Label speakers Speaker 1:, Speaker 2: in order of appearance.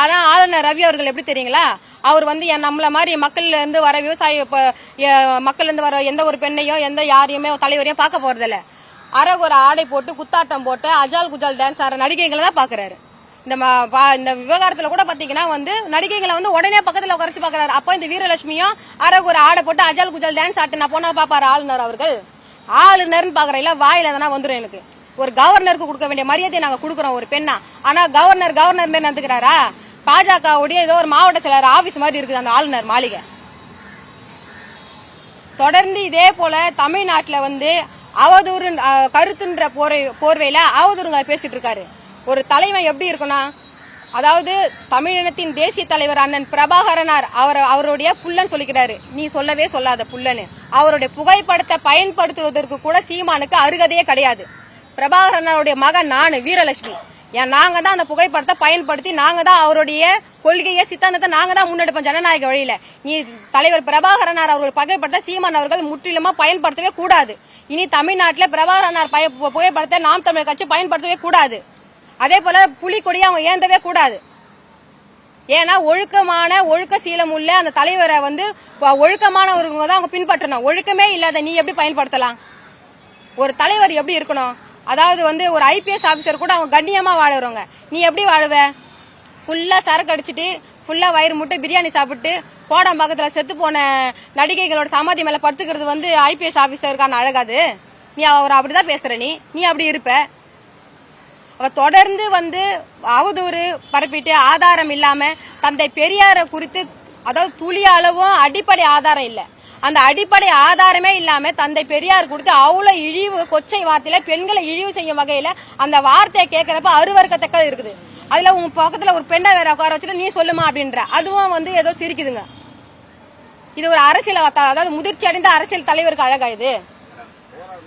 Speaker 1: ஆனா ஆளுநர் ரவி அவர்கள் எப்படி தெரியுங்களா, அவர் வந்து நம்மள மாதிரி மக்கள்ல இருந்து வர விவசாய மக்கள்ல இருந்து வர எந்த ஒரு பெண்ணையோ எந்த யாரையுமே தலைவரையும் பார்க்க போறதில்ல. அரகுற ஆடை போட்டு குத்தாட்டம் போட்டு அஜால் குஜால் டான்ஸ் ஆடுற நடிகைகளை தான் பாக்குறாரு. இந்த விவகாரத்துல கூட பாத்தீங்கன்னா வந்து நடிகைகளை வந்து உடனே பக்கத்துல உட்காரச்சு பாக்குறாரு. அப்ப இந்த வீரலட்சுமியும் அரகுற ஆடை போட்டு அஜால் குஜால் டான்ஸ் ஆட்டு நான் போனா பாப்பாரு ஆளுநர் அவர்கள். ஆளுநர்னு பாக்குறீங்களா, வாயில எதனா வந்துடும். எனக்கு ஒரு கவர்னருக்கு கொடுக்க வேண்டிய மரியாதையை நாங்க கொடுக்குறோம் ஒரு பெண்ணா. ஆனா கவர்னர் மாதிரி நடந்துக்கிறாரா? பாஜகவுடைய ஏதோ ஒரு மாவட்ட செயலர் ஆபீஸ் மாதிரி இருக்குது அந்த ஆளுநர் மாளிகை. தொடர்ந்து இதே போல தமிழ்நாட்டுல வந்து அவதூறு கருத்துன்ற போர்வையில அவதூறுங்களை பேசிட்டு இருக்காரு. ஒரு தலைவன் எப்படி இருக்கணும், அதாவது தமிழினத்தின் தேசிய தலைவர் அண்ணன் பிரபாகரனார் அவருடைய புள்ளன்னு சொல்லிக்கிறாரு. நீ சொல்லவே சொல்லாத புள்ளன்னு. அவருடைய புகைப்படத்தை பயன்படுத்துவதற்கு கூட சீமானுக்கு அருகதையே கிடையாது. பிரபாகரனுடைய மகன் நானு வீரலட்சுமி, நாங்க தான் அந்த புகைப்படத்தை பயன்படுத்தி நாங்க தான் அவருடைய கொள்கையை சித்தாந்தத்தை நாங்க தான் முன்னெடுப்போம் ஜனநாயக வழியில. நீ தலைவர் பிரபாகரனார் அவர்கள் புகைப்படத்தை சீமான் அவர்கள் முற்றிலுமா பயன்படுத்தவே கூடாது. இனி தமிழ்நாட்டில் பிரபாகரனார் புகைப்படத்தை நாம் தமிழர் கட்சி பயன்படுத்தவே கூடாது. அதே போல புலிக்கொடியை அவங்க ஏந்தவே கூடாது. ஏன்னா ஒழுக்க சீலம் உள்ள அந்த தலைவரை வந்து ஒழுக்கமானவங்க தான் அவங்க பின்பற்றணும். ஒழுக்கமே இல்லாத நீ எப்படி பயன்படுத்தலாம்? ஒரு தலைவர் எப்படி இருக்கணும், அதாவது வந்து ஒரு ஐபிஎஸ் ஆபீசர் கூட அவங்க கண்ணியமா வாழறவங்க. நீ எப்படி வாழுவ? ஃபுல்லா சரக்கு அடிச்சுட்டு ஃபுல்லா வயிறு முட்டை பிரியாணி சாப்பிட்டு கோடம்பாக்கத்துல செத்து போன நடிகைகளோட சமாதி மேல படுத்துக்கிறது வந்து ஐபிஎஸ் ஆபீசருக்கான அழகாது? நீ அவர் அப்படிதான் பேசுற. நீ அப்படி இருப்ப. அவ தொடர்ந்து வந்து அவதூறு பரப்பிட்டு ஆதாரம் இல்லாம தந்தை பெரியார குறித்து, அதாவது துளி அளவும் அடிப்படை ஆதாரம் இல்ல, அந்த அடிப்படை ஆதாரமே இல்லாம தந்தை பெரியார் கொடுத்து அவ்வளவு இழிவு கொச்சை வார்த்தையில பெண்களை இழிவு செய்யும் வகையில அந்த வார்த்தையை கேட்கறப்ப அருவருக்கத்தக்க இருக்குது. அதுல உங்க பக்கத்துல ஒரு பெண்ணை வேற உட்கார வச்சுட்டு நீ சொல்லுமா அப்படின்ற அதுவும் வந்து ஏதோ சிரிக்குதுங்க. இது ஒரு அரசியல், அதாவது முதிர்ச்சி அடைந்த அரசியல் தலைவருக்கு அழகா இது?